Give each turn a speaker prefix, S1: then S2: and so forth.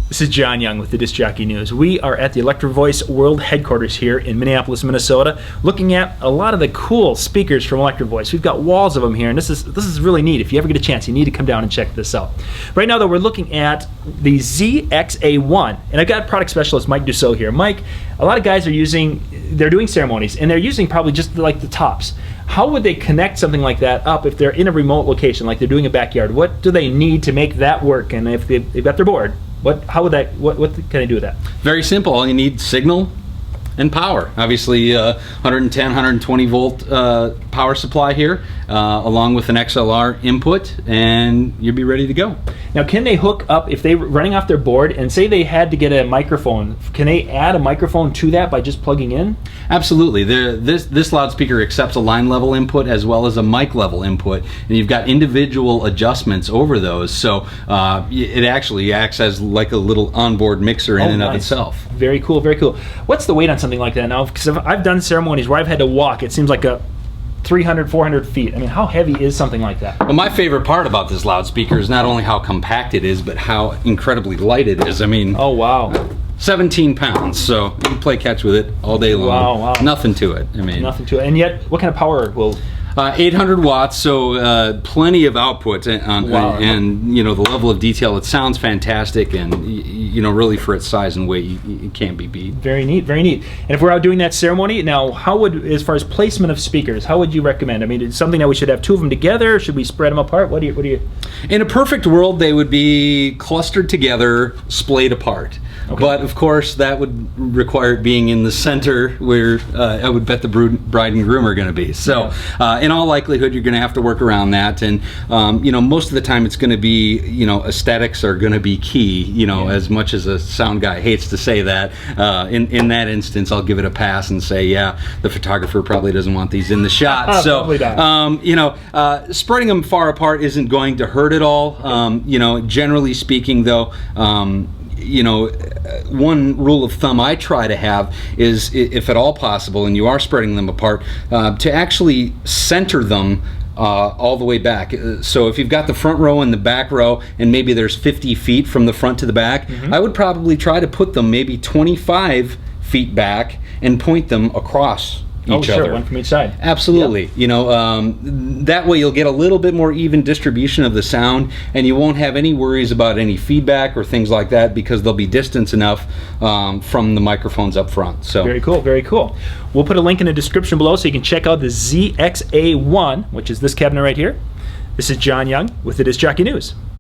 S1: This is John Young with the Disc Jockey News. We are at the Electro-Voice World Headquarters here in Minneapolis, Minnesota, looking at a lot of the cool speakers from Electro-Voice. We've got walls of them here, and this is really neat. If you ever get a chance, you need to come down and check this out. Right now, though, we're looking at the ZXA1, and I've got product specialist Mike Doucot here. Mike, a lot of guys are they're doing ceremonies, and they're using probably just like the tops. How would they connect something like that up if they're in a remote location, like they're doing a backyard? What do they need to make that work? And if they've got their board, what can I do with that?
S2: Very simple. All you need signal and power. Obviously 110, 120 volt power supply here, along with an XLR input, and you'll be ready to go.
S1: Now, can they hook up, if they're running off their board, and say they had to get a microphone, can they add a microphone to that by just plugging in?
S2: Absolutely. This loudspeaker accepts a line level input as well as a mic level input, and you've got individual adjustments over those, so it actually acts as like a little onboard mixer in and of itself.
S1: Very cool, very cool. What's the weight on something like that now? Because I've done ceremonies where I've had to walk, it seems like a 300, 400 feet. I mean, how heavy is something like that?
S2: Well, my favorite part about this loudspeaker is not only how compact it is, but how incredibly light it is. I mean,
S1: oh wow,
S2: 17 pounds, so you can play catch with it all day long.
S1: Wow, wow.
S2: Nothing to it. I mean,
S1: nothing to it. And yet, what kind of power will?
S2: 800 watts, so plenty of output, and you know, the level of detail. It sounds fantastic, and you know, really for its size and weight, it can't be beat.
S1: Very neat, very neat. And if we're out doing that ceremony now, how would, as far as placement of speakers, how would you recommend? I mean, it's something that we should have two of them together. Should we spread them apart? What do you?
S2: In a perfect world, they would be clustered together, splayed apart. Okay. But of course, that would require it being in the center where I would bet the bride and groom are going to be. So, in all likelihood, you're going to have to work around that. And you know, most of the time, it's going to be, you know, aesthetics are going to be key. You know, as much as a sound guy hates to say that, in that instance, I'll give it a pass and say, yeah, the photographer probably doesn't want these in the shot. So, you know, spreading them far apart isn't going to hurt at all. You know, generally speaking, though. You know, one rule of thumb I try to have is, if at all possible, and you are spreading them apart, to actually center them all the way back. So if you've got the front row and the back row, and maybe there's 50 feet from the front to the back, I would probably try to put them maybe 25 feet back and point them across each other.
S1: One from each side.
S2: Absolutely. Yep. You know, that way you'll get a little bit more even distribution of the sound, and you won't have any worries about any feedback or things like that, because they'll be distance enough from the microphones up front. So
S1: very cool, very cool. We'll put a link in the description below so you can check out the ZXA1, which is this cabinet right here. This is John Young with the Disc Jockey News.